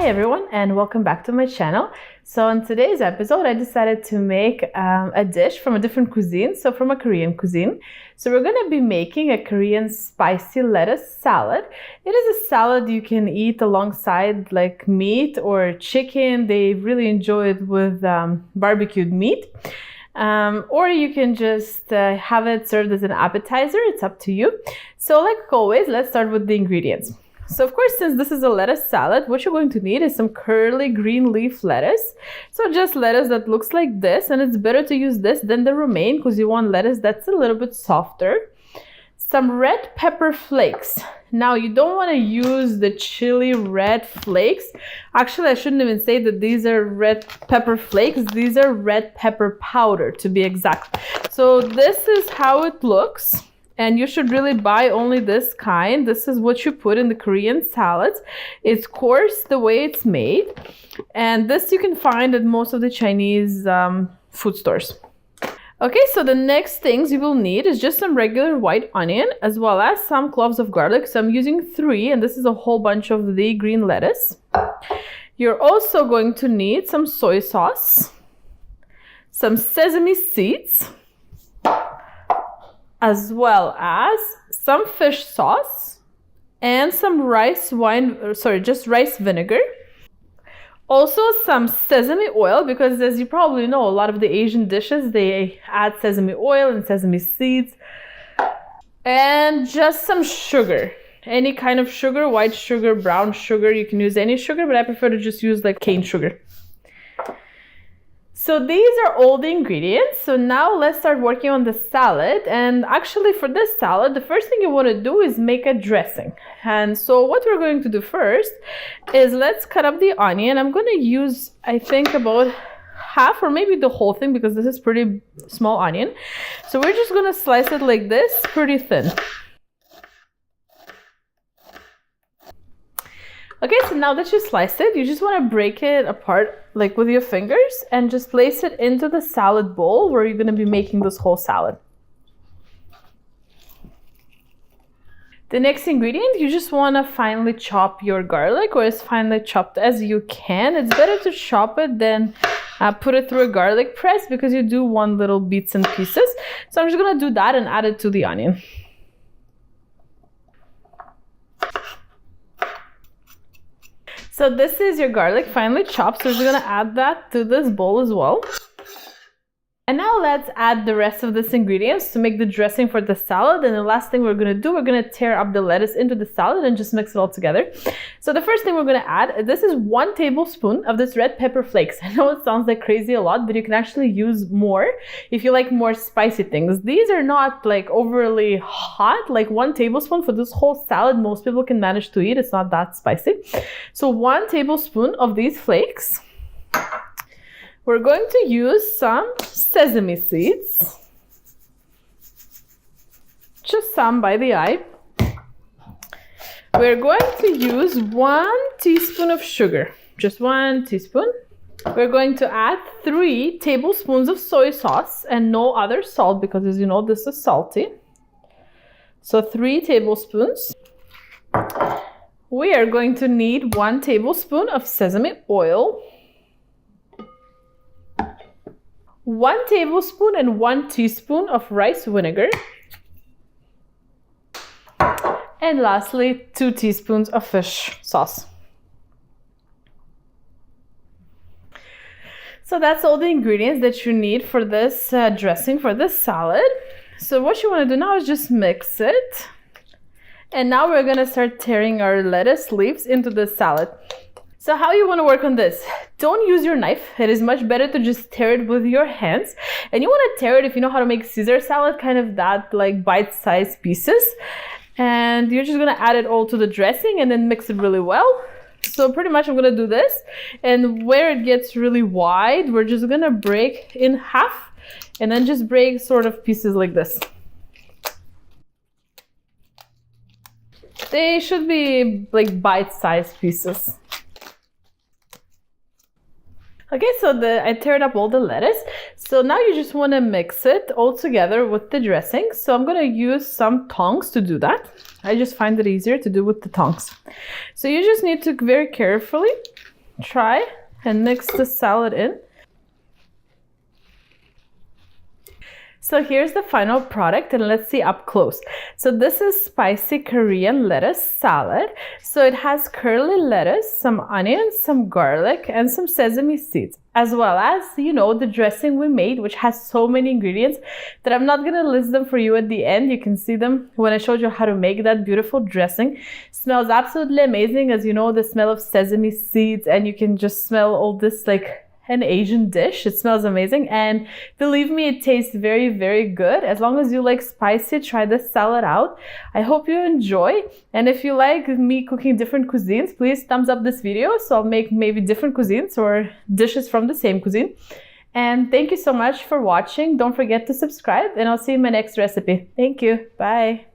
Hi everyone and welcome back to my channel. So in today's episode I decided to make a dish from a different cuisine, so from a Korean cuisine. So we're going to be making a Korean spicy lettuce salad. It is a salad you can eat alongside like meat or chicken. They really enjoy it with barbecued meat. Or you can just have it served as an appetizer. It's up to you. So like always, let's start with the ingredients. So of course, since this is a lettuce salad, what you're going to need is some curly green leaf lettuce. So just lettuce that looks like this, and it's better to use this than the romaine because you want lettuce that's a little bit softer. Some red pepper flakes. Now you don't want to use the chili red flakes. Actually, I shouldn't even say that these are red pepper flakes. These are red pepper powder to be exact. So this is how it looks. And you should really buy only this kind. This is what you put in the Korean salads. It's coarse the way it's made. And this you can find at most of the Chinese food stores. Okay, so the next things you will need is just some regular white onion as well as some cloves of garlic. So I'm using 3, and this is a whole bunch of the green lettuce. You're also going to need some soy sauce, some sesame seeds, as well as some fish sauce and some rice vinegar. Also some sesame oil, because as you probably know, a lot of the Asian dishes, they add sesame oil and sesame seeds. And just some sugar, any kind of sugar, white sugar, brown sugar, you can use any sugar, but I prefer to just use like cane sugar. So these are all the ingredients. So now let's start working on the salad. And actually for this salad, the first thing you want to do is make a dressing. And so what we're going to do first is let's cut up the onion. I'm going to use, I think, about half or maybe the whole thing because this is pretty small onion. So we're just going to slice it like this, pretty thin. Okay, so now that you sliced it, you just want to break it apart like with your fingers and just place it into the salad bowl where you're going to be making this whole salad. The next ingredient, you just want to finely chop your garlic, or as finely chopped as you can. It's better to chop it than put it through a garlic press because you do want little bits and pieces. So I'm just going to do that and add it to the onion. So this is your garlic finely chopped, so we're going to add that to this bowl as well. And now let's add the rest of these ingredients to make the dressing for the salad. And the last thing we're going to do, we're going to tear up the lettuce into the salad and just mix it all together. So the first thing we're going to add, this is 1 tablespoon of this red pepper flakes. I know it sounds like crazy a lot, but you can actually use more if you like more spicy things. These are not like overly hot, like 1 tablespoon for this whole salad. Most people can manage to eat. It's not that spicy. So 1 tablespoon of these flakes. We're going to use some sesame seeds, just some by the eye. We're going to use 1 teaspoon of sugar, just 1 teaspoon. We're going to add 3 tablespoons of soy sauce and no other salt because, as you know, this is salty. So 3 tablespoons. We are going to need 1 tablespoon of sesame oil, 1 tablespoon and 1 teaspoon of rice vinegar. And lastly, 2 teaspoons of fish sauce. So that's all the ingredients that you need for this dressing for this salad. So what you want to do now is just mix it. And now we're going to start tearing our lettuce leaves into the salad. So how you want to work on this? Don't use your knife. It is much better to just tear it with your hands. And you want to tear it, if you know how to make Caesar salad, kind of that like bite-sized pieces. And you're just going to add it all to the dressing and then mix it really well. So pretty much I'm going to do this. And where it gets really wide, we're just going to break in half and then just break sort of pieces like this. They should be like bite-sized pieces. Okay, so I teared up all the lettuce. So now you just want to mix it all together with the dressing. So I'm going to use some tongs to do that. I just find it easier to do with the tongs. So you just need to very carefully try and mix the salad in. So here's the final product, and let's see up close. So this is spicy Korean lettuce salad. So it has curly lettuce, some onions, some garlic, and some sesame seeds, as well as, you know, the dressing we made, which has so many ingredients that I'm not gonna list them for you at the end. You can see them when I showed you how to make that beautiful dressing. Smells absolutely amazing, as you know, the smell of sesame seeds, and you can just smell all this like an Asian dish. It smells amazing, and believe me, it tastes very, very good. As long as you like spicy, try this salad out. I hope you enjoy, and if you like me cooking different cuisines, please thumbs up this video so I'll make maybe different cuisines or dishes from the same cuisine. And thank you so much for watching. Don't forget to subscribe, and I'll see you in my next recipe. Thank you. Bye.